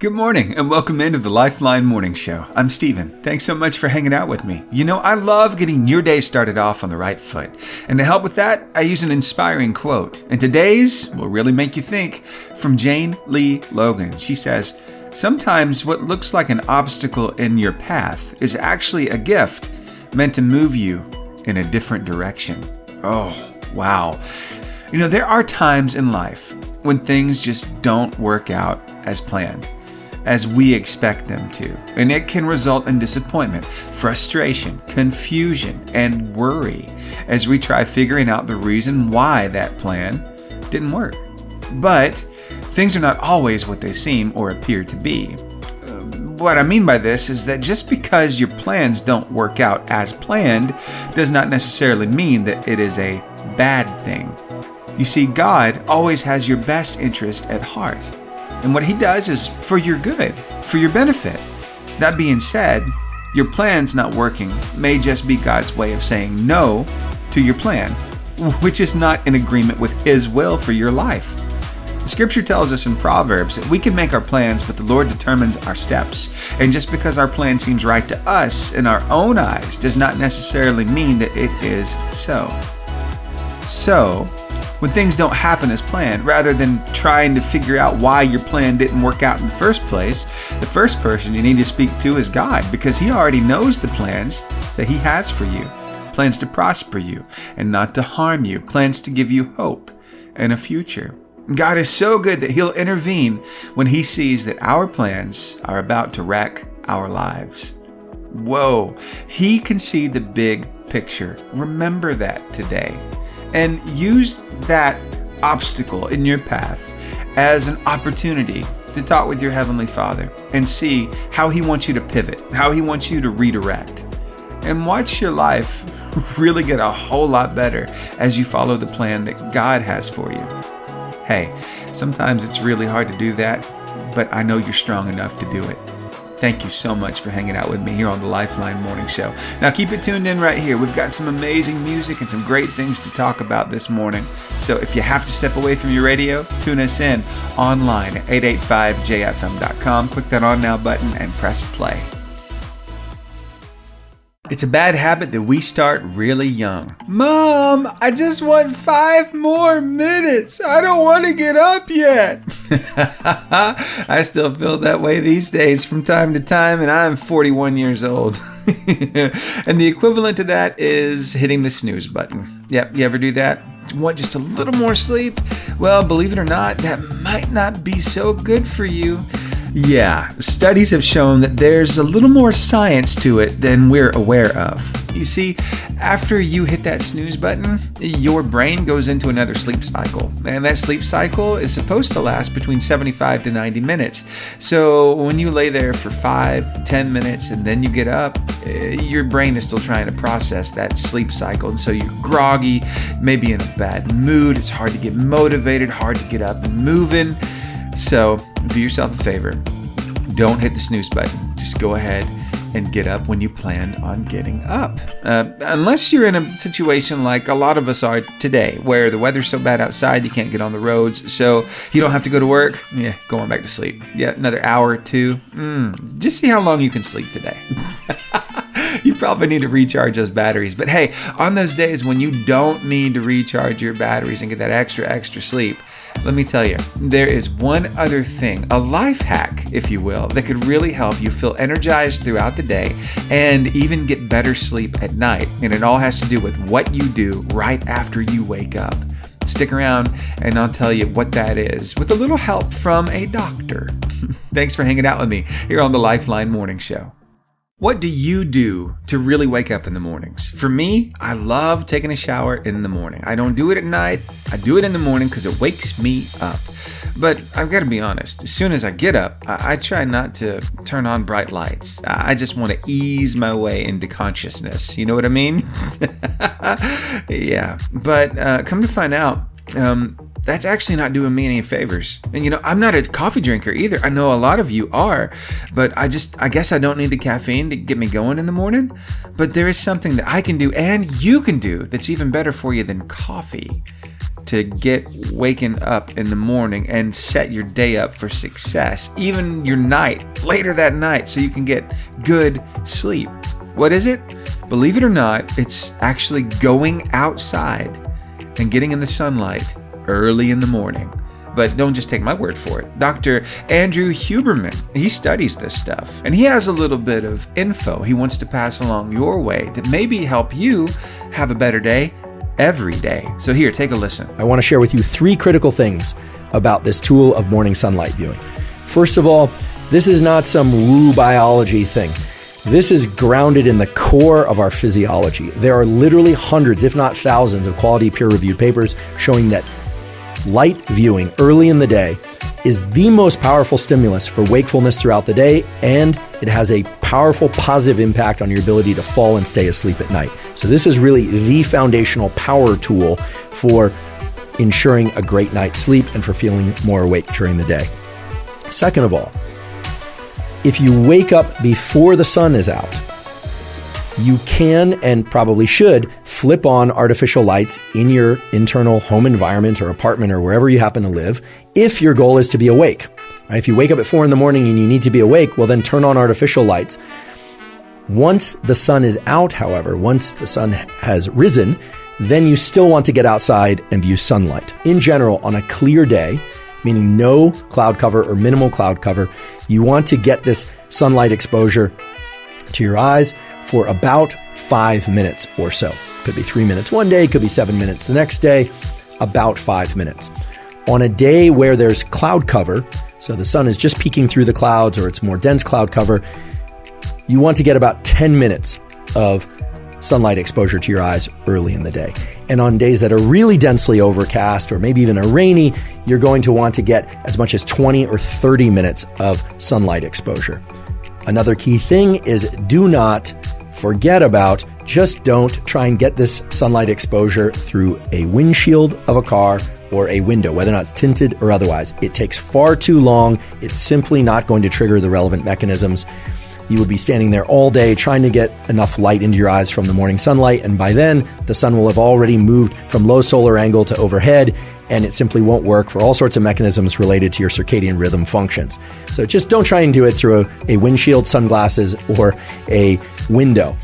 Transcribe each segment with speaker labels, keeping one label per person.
Speaker 1: Good morning and welcome into the Lifeline Morning Show. I'm Steven. Thanks so much for hanging out with me. You know, I love getting your day started off on the right foot. And to help with that, I use an inspiring quote. And today's will really make you think, from Jane Lee Logan. She says, "Sometimes what looks like an obstacle in your path is actually a gift meant to move you in a different direction." Oh, wow. You know, there are times in life when things just don't work out as planned, as we expect them to. And it can result in disappointment, frustration, confusion, and worry as we try figuring out the reason why that plan didn't work. But things are not always what they seem or appear to be. What I mean by this is that just because your plans don't work out as planned does not necessarily mean that it is a bad thing. You see, God always has your best interest at heart. And what He does is for your good, for your benefit. That being said, your plans not working may just be God's way of saying no to your plan, which is not in agreement with His will for your life. The scripture tells us in Proverbs that we can make our plans, but the Lord determines our steps. And just because our plan seems right to us in our own eyes does not necessarily mean that it is so. So, when things don't happen as planned, rather than trying to figure out why your plan didn't work out in the first place, the first person you need to speak to is God, because He already knows the plans that He has for you. Plans to prosper you and not to harm you. Plans to give you hope and a future. God is so good that He'll intervene when He sees that our plans are about to wreck our lives. Whoa, He can see the big picture. Remember that today. And use that obstacle in your path as an opportunity to talk with your Heavenly Father and see how He wants you to pivot, how He wants you to redirect, and watch your life really get a whole lot better as you follow the plan that God has for you. Hey, sometimes it's really hard to do that, but I know you're strong enough to do it. Thank you so much for hanging out with me here on the Lifeline Morning Show. Now keep it tuned in right here. We've got some amazing music and some great things to talk about this morning. So if you have to step away from your radio, tune us in online at 885jfm.com. Click that On Now button and press play. It's a bad habit that we start really young. Mom, I just want 5 more minutes. I don't want to get up yet. I still feel that way these days from time to time, and I'm 41 years old. And the equivalent to that is hitting the snooze button. Yep, you ever do that? Want just a little more sleep? Well, believe it or not, that might not be so good for you. Yeah, studies have shown that there's a little more science to it than we're aware of. You see, after you hit that snooze button, your brain goes into another sleep cycle. And that sleep cycle is supposed to last between 75 to 90 minutes. So when you lay there for 5-10 minutes and then you get up, your brain is still trying to process that sleep cycle. And so you're groggy, maybe in a bad mood. It's hard to get motivated, hard to get up and moving. So do yourself a favor. Don't hit the snooze button. Just go ahead and get up when you plan on getting up. Unless you're in a situation like a lot of us are today, where the weather's so bad outside you can't get on the roads, so you don't have to go to work. Yeah, go on back to sleep. Yeah, another hour or two. Just see how long you can sleep today. You probably need to recharge those batteries. But hey, on those days when you don't need to recharge your batteries and get that extra sleep, let me tell you, there is one other thing, a life hack, if you will, that could really help you feel energized throughout the day and even get better sleep at night. And it all has to do with what you do right after you wake up. Stick around and I'll tell you what that is with a little help from a doctor. Thanks for hanging out with me here on the Lifeline Morning Show. What do you do to really wake up in the mornings? For me, I love taking a shower in the morning. I don't do it at night. I do it in the morning because it wakes me up. But I've got to be honest, as soon as I get up, I try not to turn on bright lights. I just want to ease my way into consciousness. You know what I mean? Yeah. But come to find out, that's actually not doing me any favors. And you know, I'm not a coffee drinker either. I know a lot of you are, but I guess I don't need the caffeine to get me going in the morning. But there is something that I can do and you can do that's even better for you than coffee. to get waking up in the morning and set your day up for success, even your night, later that night, so you can get good sleep. What is it? Believe it or not, it's actually going outside and getting in the sunlight early in the morning. But don't just take my word for it. Dr. Andrew Huberman, he studies this stuff, and he has a little bit of info he wants to pass along your way to maybe help you have a better day every day. So here, take a listen.
Speaker 2: I want to share with you 3 critical things about this tool of morning sunlight viewing. First of all, this is not some woo biology thing. This is grounded in the core of our physiology. There are literally hundreds, if not thousands, of quality peer-reviewed papers showing that light viewing early in the day is the most powerful stimulus for wakefulness throughout the day, and it has a powerful positive impact on your ability to fall and stay asleep at night. So this is really the foundational power tool for ensuring a great night's sleep and for feeling more awake during the day. Second of all, if you wake up before the sun is out, you can and probably should flip on artificial lights in your internal home environment or apartment or wherever you happen to live if your goal is to be awake. Right? If you wake up at 4 a.m. and you need to be awake, well then turn on artificial lights. Once the sun is out, however, once the sun has risen, then you still want to get outside and view sunlight. In general, on a clear day, meaning no cloud cover or minimal cloud cover, you want to get this sunlight exposure to your eyes for about 5 minutes or so. Could be 3 minutes one day, could be 7 minutes the next day, about 5 minutes. On a day where there's cloud cover, so the sun is just peeking through the clouds or it's more dense cloud cover, you want to get about 10 minutes of sunlight exposure to your eyes early in the day. And on days that are really densely overcast or maybe even are rainy, you're going to want to get as much as 20 or 30 minutes of sunlight exposure. Another key thing is do not forget about, just don't try and get this sunlight exposure through a windshield of a car or a window, whether or not it's tinted or otherwise. It takes far too long. It's simply not going to trigger the relevant mechanisms. You would be standing there all day trying to get enough light into your eyes from the morning sunlight, and by then, the sun will have already moved from low solar angle to overhead, and it simply won't work for all sorts of mechanisms related to your circadian rhythm functions. So just don't try and do it through a windshield, sunglasses, or a window.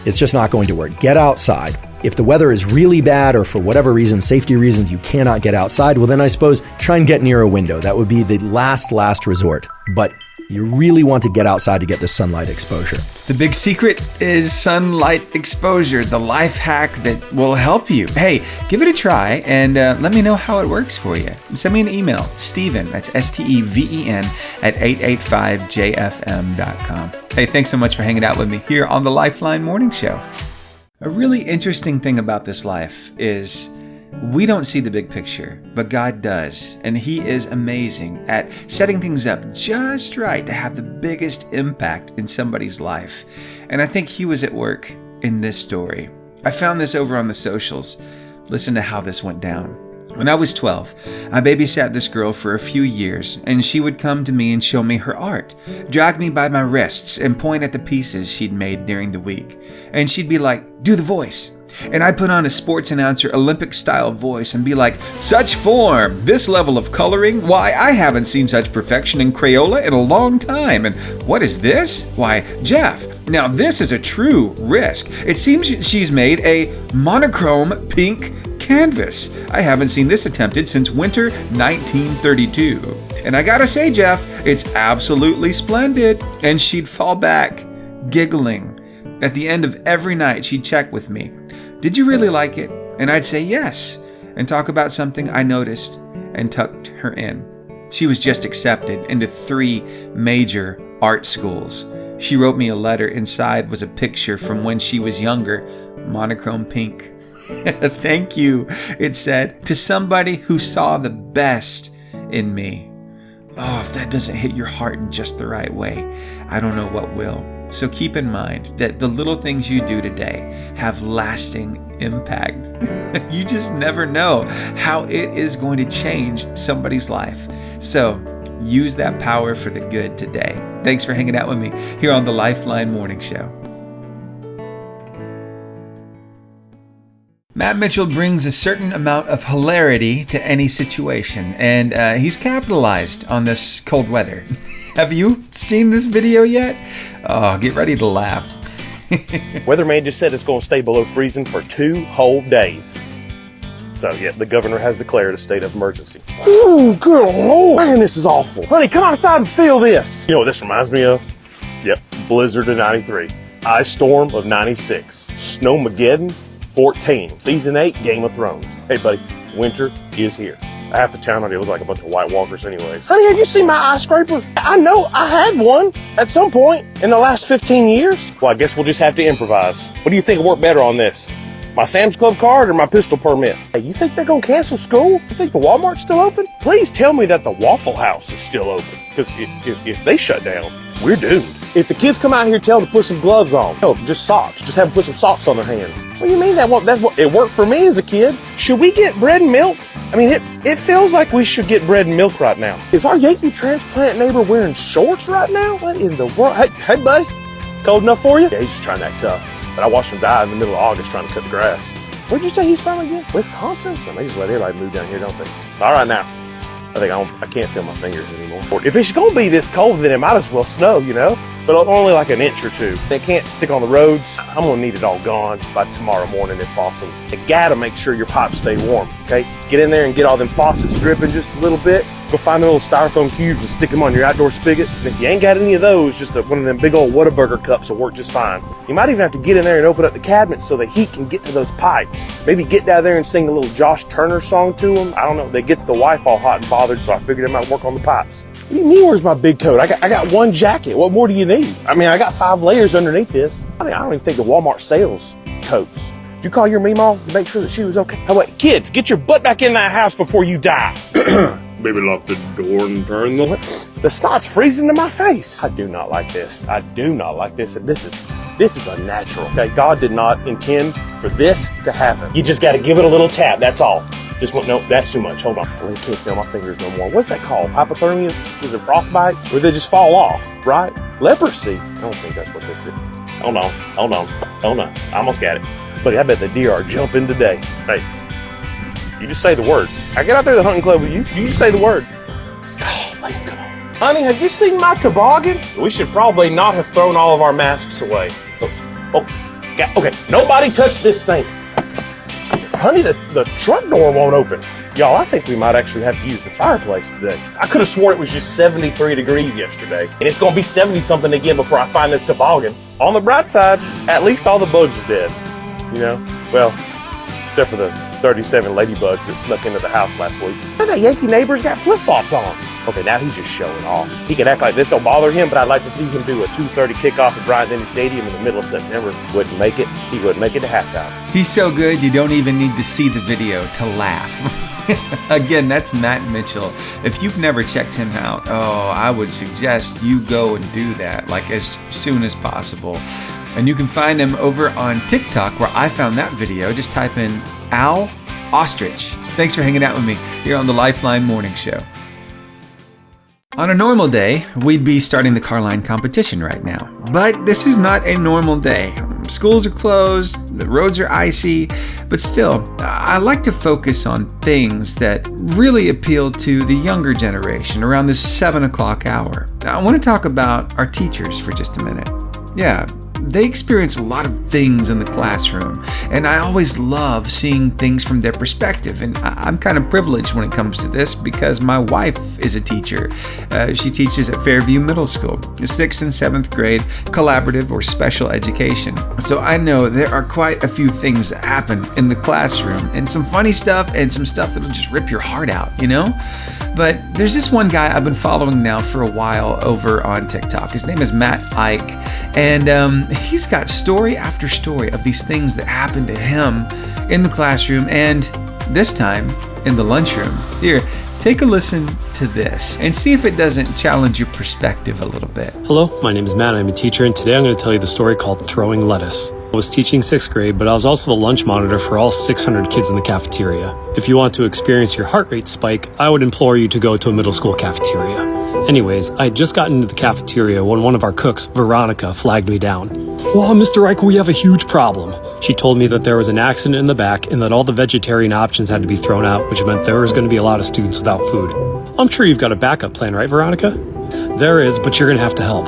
Speaker 2: It's just not going to work. Get outside. If the weather is really bad or for whatever reason, safety reasons, you cannot get outside, well then I suppose try and get near a window. That would be the last resort. But you really want to get outside to get this sunlight exposure.
Speaker 1: The big secret is sunlight exposure, the life hack that will help you. Hey, give it a try and let me know how it works for you. Send me an email, Steven, that's Steven, at 885jfm.com. Hey, thanks so much for hanging out with me here on the Lifeline Morning Show. A really interesting thing about this life is we don't see the big picture, but God does, and He is amazing at setting things up just right to have the biggest impact in somebody's life. And I think He was at work in this story. I found this over on the socials. Listen to how this went down. When I was 12, I babysat this girl for a few years, and she would come to me and show me her art, drag me by my wrists, and point at the pieces she'd made during the week. And she'd be like, "Do the voice." And I'd put on a sports announcer Olympic-style voice and be like, "Such form, this level of coloring, why, I haven't seen such perfection in Crayola in a long time. And what is this? Why, Jeff, now this is a true risk. It seems she's made a monochrome pink canvas. I haven't seen this attempted since winter 1932. And I gotta say, Jeff, it's absolutely splendid." And she'd fall back, giggling. At the end of every night, she'd check with me. "Did you really like it?" And I'd say yes, and talk about something I noticed and tucked her in. She was just accepted into 3 major art schools. She wrote me a letter. Inside was a picture from when she was younger, monochrome pink. "Thank you," it said, "to somebody who saw the best in me." Oh, if that doesn't hit your heart in just the right way, I don't know what will. So keep in mind that the little things you do today have lasting impact. You just never know how it is going to change somebody's life. So use that power for the good today. Thanks for hanging out with me here on the Lifeline Morning Show. Matt Mitchell brings a certain amount of hilarity to any situation, and he's capitalized on this cold weather. Have you seen this video yet? Oh, get ready to laugh.
Speaker 3: Weatherman just said it's going to stay below freezing for 2 whole days. So, yeah, the governor has declared a state of emergency. Ooh, good Lord. Man, this is awful. Honey, come outside and feel this. You know what this reminds me of? Yep, blizzard of 93. Ice storm of 96. Snowmageddon 14. Season 8, Game of Thrones. Hey, buddy, winter is here. Half the town out here looks like a bunch of White Walkers anyways. Honey, have you seen my ice scraper? I know I had one at some point in the last 15 years. Well, I guess we'll just have to improvise. What do you think will work better on this? My Sam's Club card or my pistol permit? Hey, you think they're gonna cancel school? You think the Walmart's still open? Please tell me that the Waffle House is still open. Because if they shut down, we're doomed. If the kids come out here, tell them to put some gloves on. No, just socks. Just have them put some socks on their hands. What do you mean that's what it worked for me as a kid? Should we get bread and milk? I mean, it feels like we should get bread and milk right now. Is our Yankee transplant neighbor wearing shorts right now? What in the world? Hey, buddy, cold enough for you? Yeah, he's just trying to act tough. But I watched him die in the middle of August trying to cut the grass. Where'd you say he's from again? Wisconsin? No, they just let everybody move down here, don't they? All right, now. I can't feel my fingers anymore. If it's going to be this cold, then it might as well snow, you know? But only like an inch or two. They can't stick on the roads. I'm going to need it all gone by tomorrow morning if possible. You got to make sure your pipes stay warm, okay? Get in there and get all them faucets dripping just a little bit. Go find the little styrofoam cubes and stick them on your outdoor spigots. And if you ain't got any of those, just one of them big old Whataburger cups will work just fine. You might even have to get in there and open up the cabinets so the heat can get to those pipes. Maybe get down there and sing a little Josh Turner song to them. I don't know. That gets the wife all hot and bothered, so I figured I might work on the pipes. What do you mean, where's my big coat? I got one jacket. What more do you need? I mean, I got 5 layers underneath this. I mean, I don't even think the Walmart sells coats. Did you call your Meemaw to make sure that she was okay? Oh, wait, kids, get your butt back in that house before you die. Maybe lock the door and turn the snot's freezing to my face. I do not like this. I do not like this. This is unnatural. Okay, God did not intend for this to happen. You just got to give it a little tap. That's all. No, that's too much. Hold on. I can't feel my fingers no more. What's that called? Hypothermia? Is it frostbite? Or they just fall off, right? Leprosy. I don't think that's what this is. Hold on. I almost got it. Buddy, I bet the deer are jumping today. Hey, you just say the word. I get out there to the hunting club with you. You just say the word. Oh, man, come on. Honey, have you seen my toboggan? We should probably not have thrown all of our masks away. Okay. Nobody touch this sink. Honey, the truck door won't open. Y'all, I think we might actually have to use the fireplace today. I could have swore it was just 73 degrees yesterday. And it's going to be 70-something again before I find this toboggan. On the bright side, at least all the bugs are dead. You know? Well, except for the 37 ladybugs that snuck into the house last week. That Yankee neighbor's got flip-flops on. Okay, now he's just showing off. He can act like this don't bother him, but I'd like to see him do a 2:30 kickoff at Bryant-Denny Stadium in the middle of September. Wouldn't make it. He wouldn't make it to halftime.
Speaker 1: He's so good, you don't even need to see the video to laugh. Again, that's Matt Mitchell. If you've never checked him out, I would suggest you go and do that, like as soon as possible. And you can find him over on TikTok, where I found that video. Just type in Al Ostrich. Thanks for hanging out with me here on the Lifeline Morning Show. On a normal day, we'd be starting the Carline competition right now. But this is not a normal day. Schools are closed, the roads are icy, but still, I like to focus on things that really appeal to the younger generation around this 7 o'clock hour. I want to talk about our teachers for just a minute. Yeah, they experience a lot of things in the classroom, and I always love seeing things from their perspective. And I'm kind of privileged when it comes to this because my wife is a teacher. She teaches at Fairview Middle School, 6th and 7th grade, collaborative or special education. So I know there are quite a few things that happen in the classroom, and some funny stuff and some stuff that'll just rip your heart out, you know? But there's this one guy I've been following now for a while over on TikTok. His name is Matt Ike, and he's got story after story of these things that happened to him in the classroom and this time in the lunchroom. Here, take a listen to this and see if it doesn't challenge your perspective a little bit.
Speaker 4: Hello, my name is Matt. I'm a teacher, and today I'm going to tell you the story called Throwing Lettuce. I was teaching 6th grade, but I was also the lunch monitor for all 600 kids in the cafeteria. If you want to experience your heart rate spike, I would implore you to go to a middle school cafeteria. Anyways, I had just gotten into the cafeteria when one of our cooks, Veronica, flagged me down. "Oh, Mr. Reichel, we have a huge problem." She told me that there was an accident in the back and that all the vegetarian options had to be thrown out, which meant there was going to be a lot of students without food. "I'm sure you've got a backup plan, right, Veronica?" "There is, but you're going to have to help."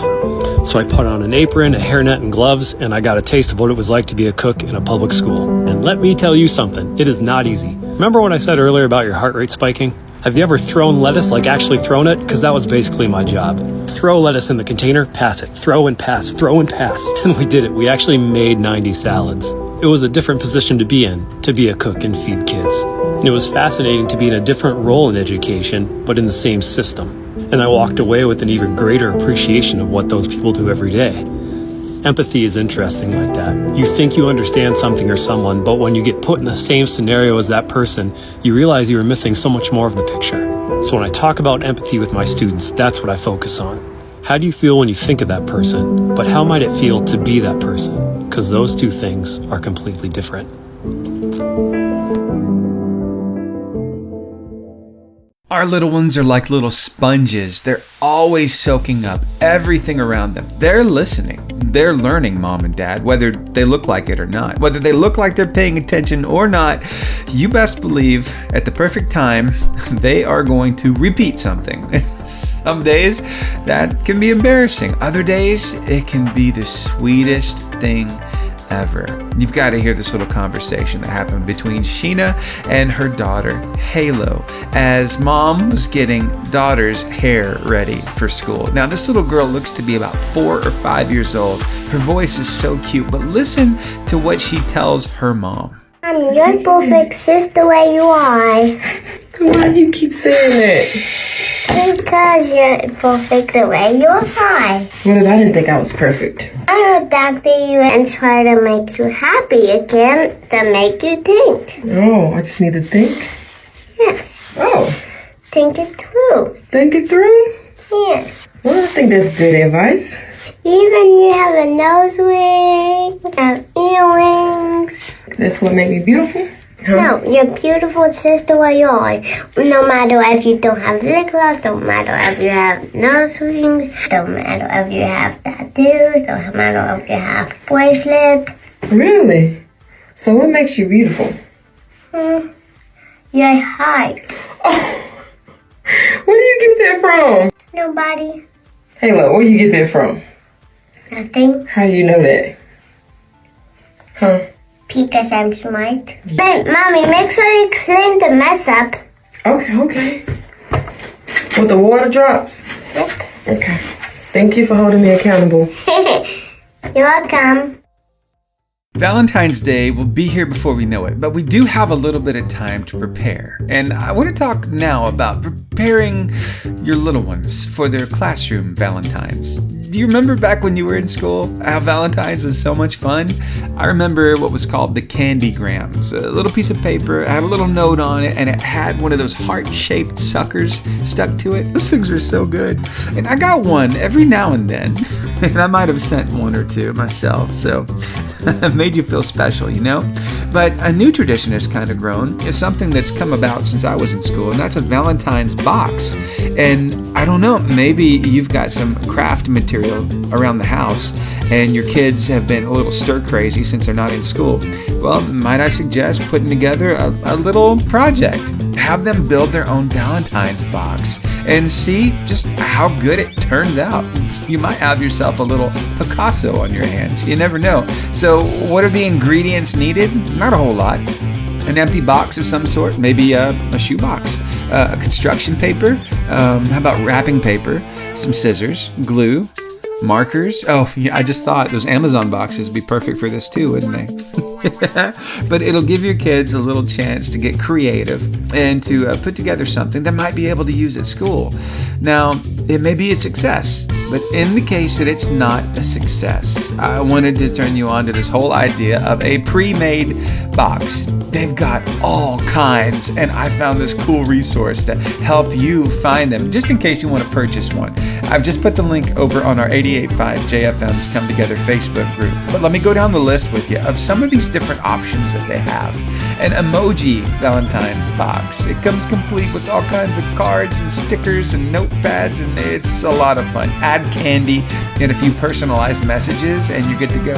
Speaker 4: So I put on an apron, a hairnet, and gloves, and I got a taste of what it was like to be a cook in a public school. And let me tell you something, it is not easy. Remember what I said earlier about your heart rate spiking? Have you ever thrown lettuce, like actually thrown it? Because that was basically my job. Throw lettuce in the container, pass it. Throw and pass, throw and pass. And we did it. We actually made 90 salads. It was a different position to be in, to be a cook and feed kids. And it was fascinating to be in a different role in education, but in the same system. And I walked away with an even greater appreciation of what those people do every day. Empathy is interesting like that. You think you understand something or someone, but when you get put in the same scenario as that person, you realize you are missing so much more of the picture. So when I talk about empathy with my students, that's what I focus on. How do you feel when you think of that person? But how might it feel to be that person? Because those two things are completely different.
Speaker 1: Our little ones are like little sponges. They're always soaking up everything around them. They're listening. They're learning, Mom and Dad, whether they look like it or not. Whether they look like they're paying attention or not, you best believe at the perfect time, they are going to repeat something. Some days that can be embarrassing. Other days, it can be the sweetest thing ever. You've got to hear this little conversation that happened between Sheena and her daughter, Halo, as Mom was getting daughter's hair ready for school. Now, this little girl looks to be about 4 or 5 years old. Her voice is so cute, but listen to what she tells her mom.
Speaker 5: You're perfect just the way you are.
Speaker 6: Why do you keep saying that?
Speaker 5: Because you're perfect the way you are.
Speaker 6: What if I didn't think I was perfect?
Speaker 5: I adopt you and try to make you happy again to make you think.
Speaker 6: Oh, I just need to think?
Speaker 5: Yes.
Speaker 6: Oh,
Speaker 5: Think it through.
Speaker 6: think it through?
Speaker 5: Yes.
Speaker 6: Well, I think that's good advice.
Speaker 5: Even you have a nose ring, you have earrings.
Speaker 6: That's what made me beautiful? Huh?
Speaker 5: No, you're beautiful just the way you are. No matter if you don't have lip gloss, don't matter if you have nose rings, don't matter if you have tattoos, don't matter if you have bracelet.
Speaker 6: Really? So what makes you beautiful?
Speaker 5: Your height.
Speaker 6: Where do you get that from?
Speaker 5: Nobody.
Speaker 6: Halo, where you get that from?
Speaker 5: Nothing.
Speaker 6: How do you know that? Huh?
Speaker 5: Because I'm smart. But Mommy, make sure you clean the mess up.
Speaker 6: Okay. With the water drops?
Speaker 5: Yep.
Speaker 6: Okay. Thank you for holding me accountable.
Speaker 5: You're welcome.
Speaker 1: Valentine's Day will be here before we know it, but we do have a little bit of time to prepare. And I want to talk now about preparing your little ones for their classroom Valentines. Do you remember back when you were in school how Valentine's was so much fun? I remember what was called the Candygrams, a little piece of paper, had a little note on it, and it had one of those heart-shaped suckers stuck to it. Those things were so good. And I got one every now and then, and I might have sent one or two myself, so it made you feel special, you know? But a new tradition has kind of grown. It's something that's come about since I was in school, and that's a Valentine's box. And I don't know, maybe you've got some craft material around the house and your kids have been a little stir crazy since they're not in school. Well, might I suggest putting together a little project? Have them build their own Valentine's box and see just how good it turns out. You might have yourself a little Picasso on your hands. You never know. So what are the ingredients needed? Not a whole lot. An empty box of some sort, maybe a shoebox, a construction paper, how about wrapping paper, some scissors, glue, markers. Oh, yeah, I just thought those Amazon boxes would be perfect for this too, wouldn't they? But it'll give your kids a little chance to get creative and to put together something that might be able to use at school. Now, it may be a success, but in the case that it's not a success, I wanted to turn you on to this whole idea of a pre-made box. They've got all kinds, and I found this cool resource to help you find them, just in case you want to purchase one. I've just put the link over on our 88.5 JFM's Come Together Facebook group. But let me go down the list with you of some of these different options that they have. An emoji Valentine's box. It comes complete with all kinds of cards and stickers and notepads, and it's a lot of fun. Add candy and a few personalized messages, and you're good to go.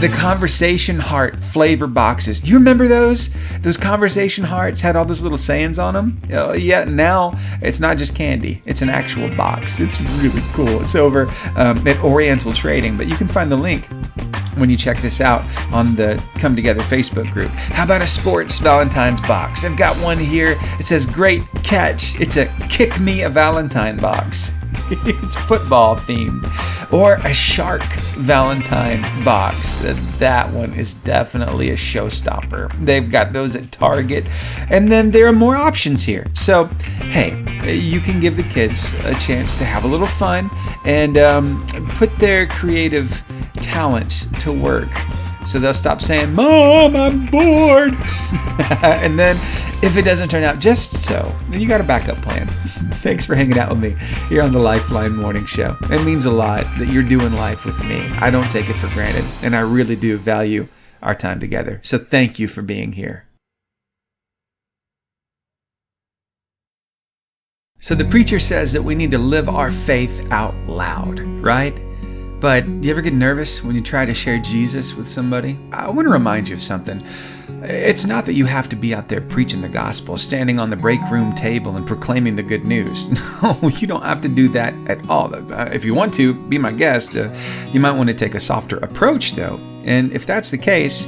Speaker 1: The conversation heart flavor boxes. Do you remember those? Those conversation hearts had all those little sayings on them. Yeah, now it's not just candy. It's an actual box. It's really cool. It's over at Oriental Trading, but you can find the link when you check this out on the Come Together Facebook group. How about a sports Valentine's box? They've got one here. It says, great catch. It's a Kick Me a Valentine box. It's football themed. Or a shark Valentine box. That one is definitely a showstopper. They've got those at Target. And then there are more options here. So, hey, you can give the kids a chance to have a little fun and put their creative talents to work. So they'll stop saying, Mom, I'm bored. And then if it doesn't turn out just so, then you got a backup plan. Thanks for hanging out with me here on the Lifeline Morning Show. It means a lot that you're doing life with me. I don't take it for granted, and I really do value our time together. So thank you for being here. So the preacher says that we need to live our faith out loud, right? But do you ever get nervous when you try to share Jesus with somebody? I want to remind you of something. It's not that you have to be out there preaching the gospel, standing on the break room table and proclaiming the good news. No, you don't have to do that at all. If you want to, be my guest. You might want to take a softer approach, though. And if that's the case,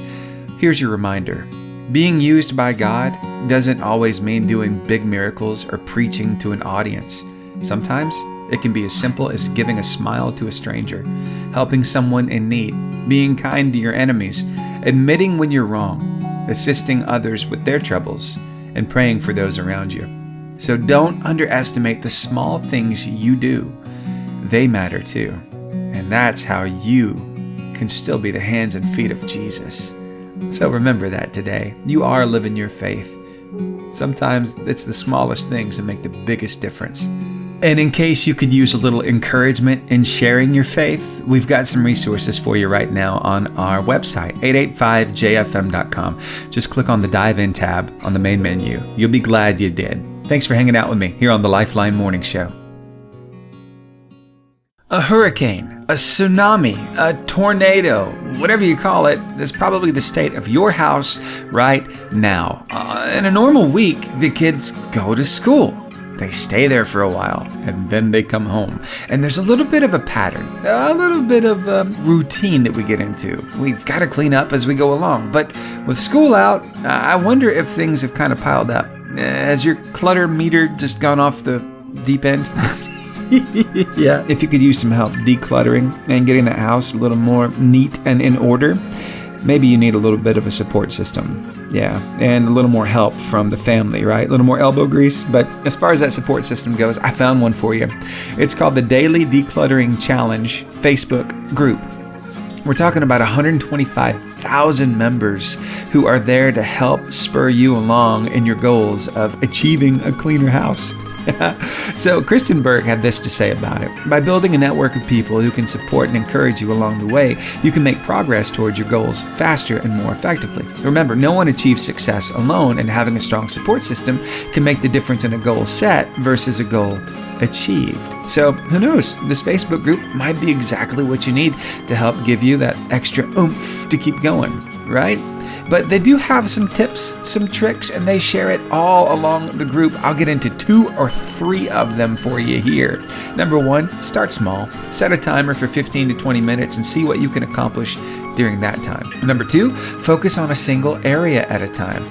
Speaker 1: here's your reminder. Being used by God doesn't always mean doing big miracles or preaching to an audience. Sometimes it can be as simple as giving a smile to a stranger, helping someone in need, being kind to your enemies, admitting when you're wrong, assisting others with their troubles, and praying for those around you. So don't underestimate the small things you do. They matter too. And that's how you can still be the hands and feet of Jesus. So remember that today. You are living your faith. Sometimes it's the smallest things that make the biggest difference. And in case you could use a little encouragement in sharing your faith, we've got some resources for you right now on our website, 885jfm.com. Just click on the Dive In tab on the main menu. You'll be glad you did. Thanks for hanging out with me here on the Lifeline Morning Show. A hurricane, a tsunami, a tornado, whatever you call it, is probably the state of your house right now. In a normal week, the kids go to school. They stay there for a while, and then they come home. And there's a little bit of a pattern, a little bit of a routine that we get into. We've got to clean up as we go along. But with school out, I wonder if things have kind of piled up. Has your clutter meter just gone off the deep end? Yeah. If you could use some help decluttering and getting that house a little more neat and in order, maybe you need a little bit of a support system. Yeah, and a little more help from the family, right? A little more elbow grease. But as far as that support system goes, I found one for you. It's called the Daily Decluttering Challenge Facebook group. We're talking about 125,000 members who are there to help spur you along in your goals of achieving a cleaner house. So Kristen Berg had this to say about it. By building a network of people who can support and encourage you along the way, you can make progress towards your goals faster and more effectively. Remember, no one achieves success alone, and having a strong support system can make the difference in a goal set versus a goal achieved. So who knows, this Facebook group might be exactly what you need to help give you that extra oomph to keep going, right? But they do have some tips, some tricks, and they share it all along the group. I'll get into 2 or 3 of them for you here. Number 1, start small. Set a timer for 15 to 20 minutes and see what you can accomplish during that time. Number 2, focus on a single area at a time.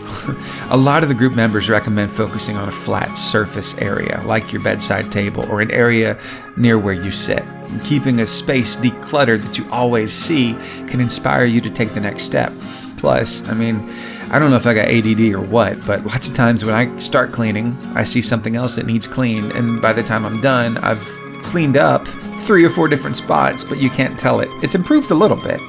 Speaker 1: A lot of the group members recommend focusing on a flat surface area, like your bedside table or an area near where you sit. Keeping a space decluttered that you always see can inspire you to take the next step. Plus, I don't know if I got ADD or what, but lots of times when I start cleaning, I see something else that needs cleaned, and by the time I'm done, I've cleaned up 3 or 4 different spots, but you can't tell it. It's improved a little bit,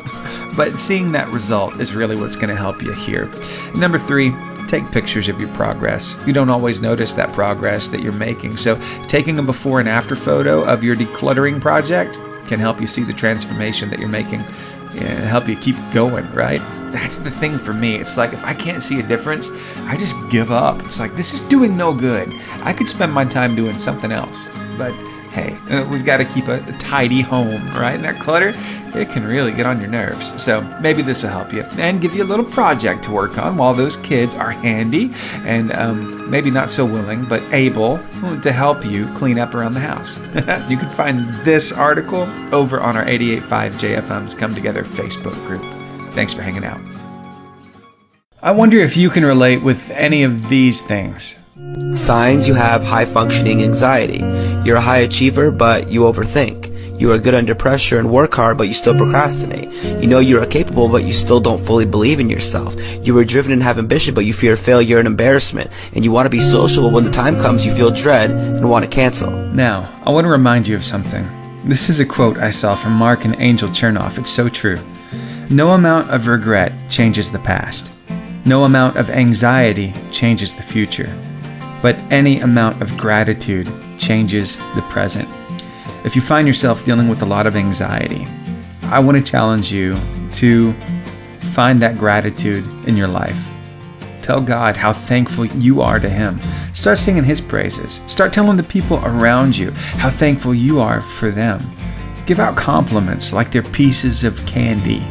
Speaker 1: but seeing that result is really what's going to help you here. Number 3, take pictures of your progress. You don't always notice that progress that you're making. So taking a before and after photo of your decluttering project can help you see the transformation that you're making and help you keep going, right? That's the thing for me. It's like if I can't see a difference, I just give up. It's like, this is doing no good. I could spend my time doing something else. But hey, we've got to keep a tidy home, right? And that clutter, it can really get on your nerves. So maybe this will help you and give you a little project to work on while those kids are handy and maybe not so willing, but able to help you clean up around the house. You can find this article over on our 88.5 JFM's Come Together Facebook group. Thanks for hanging out. I wonder if you can relate with any of these things.
Speaker 7: Signs you have high-functioning anxiety. You're a high achiever, but you overthink. You are good under pressure and work hard, but you still procrastinate. You know you are capable, but you still don't fully believe in yourself. You are driven and have ambition, but you fear failure and embarrassment. And you want to be social, but when the time comes, you feel dread and want to cancel.
Speaker 1: Now, I want to remind you of something. This is a quote I saw from Mark and Angel Chernoff. It's so true. No amount of regret changes the past. No amount of anxiety changes the future. But any amount of gratitude changes the present. If you find yourself dealing with a lot of anxiety, I want to challenge you to find that gratitude in your life. Tell God how thankful you are to Him. Start singing His praises. Start telling the people around you how thankful you are for them. Give out compliments like they're pieces of candy.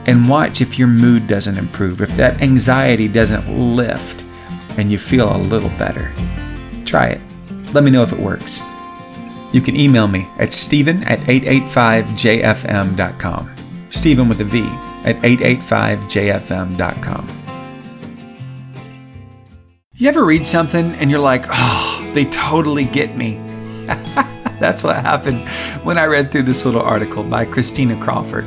Speaker 1: And watch if your mood doesn't improve, if that anxiety doesn't lift and you feel a little better. Try it. Let me know if it works. You can email me at steven@885jfm.com. Steven with a V at 885jfm.com. You ever read something and you're like, oh, they totally get me? That's what happened when I read through this little article by Christina Crawford.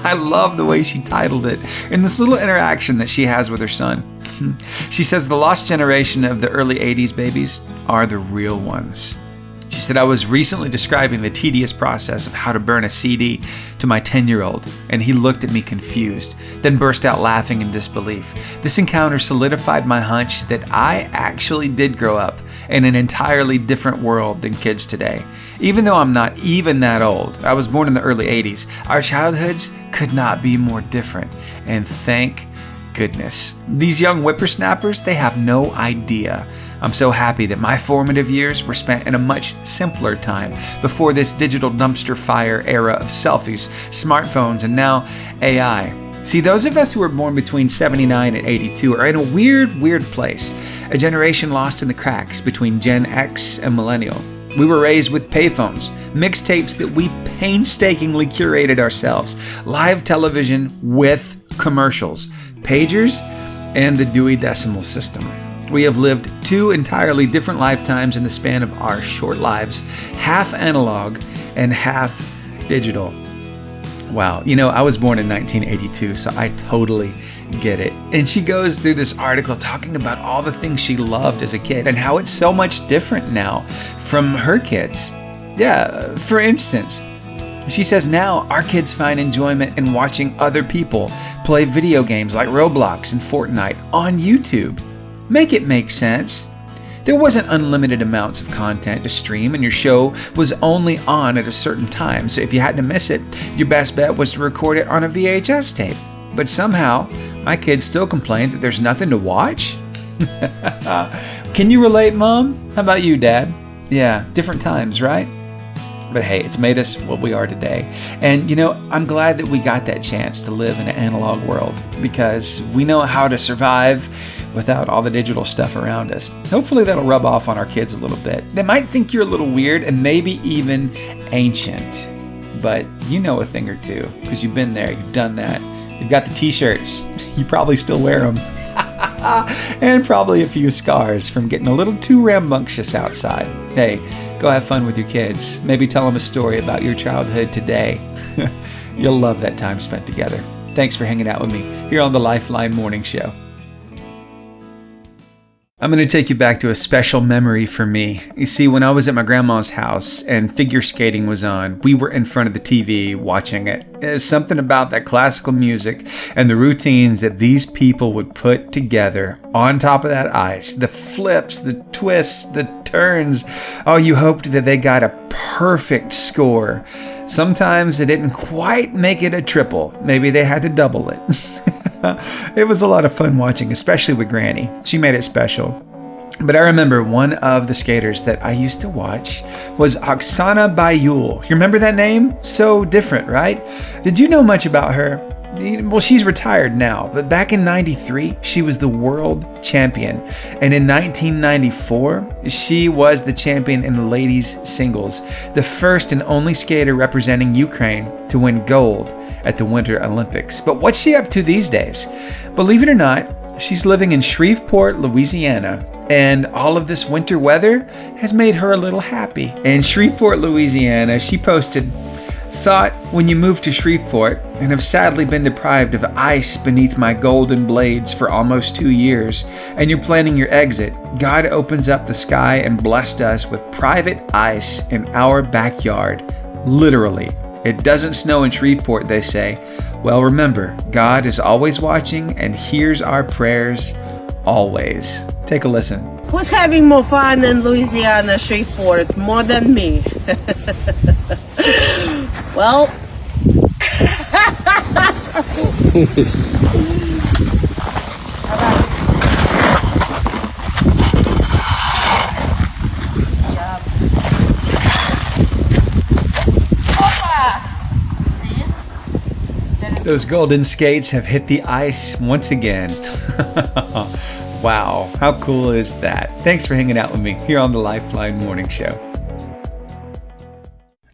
Speaker 1: I love the way she titled it and this little interaction that she has with her son. She says the lost generation of the early 80s babies are the real ones. She said, I was recently describing the tedious process of how to burn a CD to my 10-year-old, and he looked at me confused, then burst out laughing in disbelief. This encounter solidified my hunch that I actually did grow up in an entirely different world than kids today. Even though I'm not even that old, I was born in the early 80s, our childhoods could not be more different, and thank goodness. These young whippersnappers, they have no idea. I'm so happy that my formative years were spent in a much simpler time before this digital dumpster fire era of selfies, smartphones, and now AI. See, those of us who were born between 79 and 82 are in a weird place, a generation lost in the cracks between Gen X and Millennial. We were raised with payphones, mixtapes that we painstakingly curated ourselves, live television with commercials, pagers, and the Dewey Decimal System. We have lived two entirely different lifetimes in the span of our short lives, half analog and half digital. Wow, you know, I was born in 1982, so I totally get it. And she goes through this article talking about all the things she loved as a kid and how it's so much different now from her kids. Yeah, for instance, she says now our kids find enjoyment in watching other people play video games like Roblox and Fortnite on YouTube. Make it make sense. There wasn't unlimited amounts of content to stream, and your show was only on at a certain time, so if you had to miss it, your best bet was to record it on a VHS tape. But somehow, my kids still complain that there's nothing to watch. Can you relate, Mom? How about you, Dad? Yeah, different times, right? But hey, it's made us what we are today. And you know, I'm glad that we got that chance to live in an analog world because we know how to survive without all the digital stuff around us. Hopefully that'll rub off on our kids a little bit. They might think you're a little weird and maybe even ancient, but you know a thing or two because you've been there, you've done that. You've got the t-shirts, you probably still wear them. And probably a few scars from getting a little too rambunctious outside. Hey, go have fun with your kids. Maybe tell them a story about your childhood today. You'll love that time spent together. Thanks for hanging out with me here on the Lifeline Morning Show. I'm going to take you back to a special memory for me. You see, when I was at my grandma's house and figure skating was on, we were in front of the TV watching it. There's something about that classical music and the routines that these people would put together on top of that ice. The flips, the twists, the turns. Oh, you hoped that they got a perfect score. Sometimes they didn't quite make it a triple. Maybe they had to double it. It was a lot of fun watching, especially with Granny. She made it special. But I remember one of the skaters that I used to watch was Oksana Bayul. You remember that name? So different, right? Did you know much about her? Well, she's retired now, but back in '93, she was the world champion. And in 1994, she was the champion in the ladies singles, the first and only skater representing Ukraine to win gold at the Winter Olympics. But what's she up to these days? Believe it or not, she's living in Shreveport, Louisiana. And all of this winter weather has made her a little happy. In Shreveport, Louisiana, she posted, "Thought when you moved to Shreveport and have sadly been deprived of ice beneath my golden blades for almost 2 years, and you're planning your exit, God opens up the sky and blessed us with private ice in our backyard. Literally. It doesn't snow in Shreveport, they say. Well, remember, God is always watching and hears our prayers always." Take a listen.
Speaker 8: Who's having more fun in Louisiana, Shreveport, more than me? Well,
Speaker 1: Those golden skates have hit the ice once again. Wow, how cool is that? Thanks for hanging out with me here on the Lifeline Morning Show.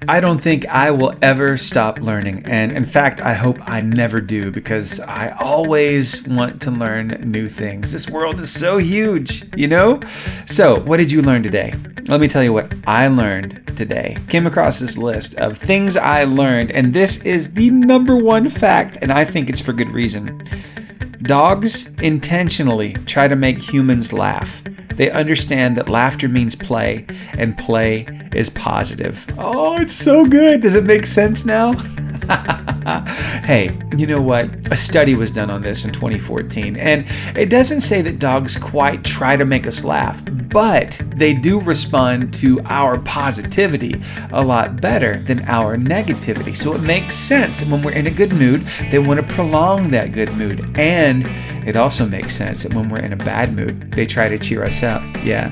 Speaker 1: I don't think I will ever stop learning, and in fact, I hope I never do, because I always want to learn new things. This world is so huge, you know? So, what did you learn today? Let me tell you what I learned today. Came across this list of things I learned, and this is the number one fact, and I think it's for good reason. Dogs intentionally try to make humans laugh. They understand that laughter means play, and play is positive. Oh, it's so good. Does it make sense now? Hey, you know what? A study was done on this in 2014, and it doesn't say that dogs quite try to make us laugh, but they do respond to our positivity a lot better than our negativity. So it makes sense that when we're in a good mood, they want to prolong that good mood. And it also makes sense that when we're in a bad mood, they try to cheer us up. Yeah.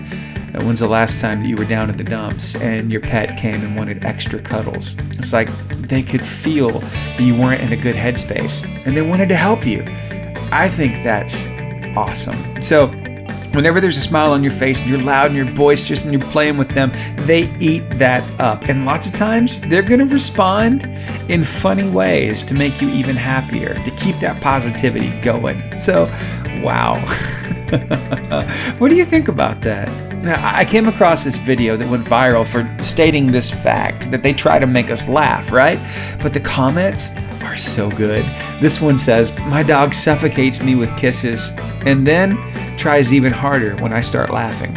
Speaker 1: When's the last time that you were down in the dumps and your pet came and wanted extra cuddles? It's like they could feel that you weren't in a good headspace and they wanted to help you. I think that's awesome. So whenever there's a smile on your face and you're loud and you're boisterous and you're playing with them, they eat that up. And lots of times they're going to respond in funny ways to make you even happier, to keep that positivity going. So, wow. What do you think about that? Now, I came across this video that went viral for stating this fact, that they try to make us laugh, right? But the comments are so good. This one says, "My dog suffocates me with kisses and then tries even harder when I start laughing."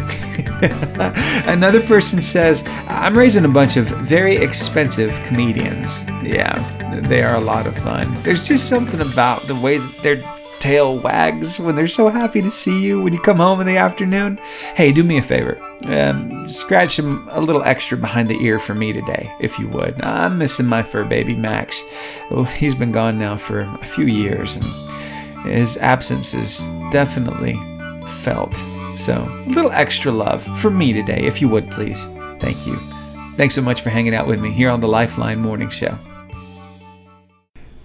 Speaker 1: Another person says, "I'm raising a bunch of very expensive comedians." Yeah, they are a lot of fun. There's just something about the way that their tail wags when they're so happy to see you when you come home in the afternoon. Hey, do me a favor. Scratch him a little extra behind the ear for me today, if you would. I'm missing my fur baby, Max. Oh, he's been gone now for a few years, and his absence is definitely felt. So, a little extra love for me today, if you would, please. Thank you. Thanks so much for hanging out with me here on the Lifeline Morning Show.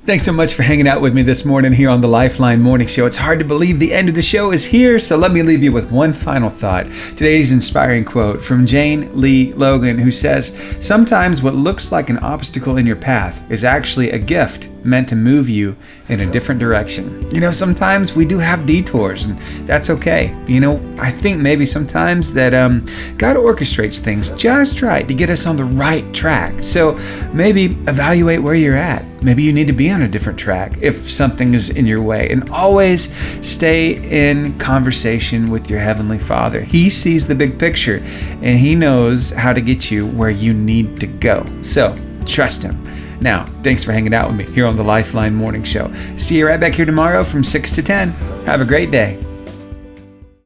Speaker 1: Thanks so much for hanging out with me this morning here on the Lifeline Morning Show. It's hard to believe the end of the show is here, so let me leave you with one final thought. Today's inspiring quote from Jane Lee Logan, who says, "Sometimes what looks like an obstacle in your path is actually a gift meant to move you in a different direction. Sometimes we do have detours, and that's okay. I think maybe sometimes that God orchestrates things just right to get us on the right track. So maybe evaluate where you're at. Maybe you need to be on a different track if something is in your way. And always stay in conversation with your Heavenly Father. He sees the big picture, and He knows how to get you where you need to go. So trust Him. Now, thanks for hanging out with me here on the Lifeline Morning Show. See you right back here tomorrow from 6 to 10. Have a great day.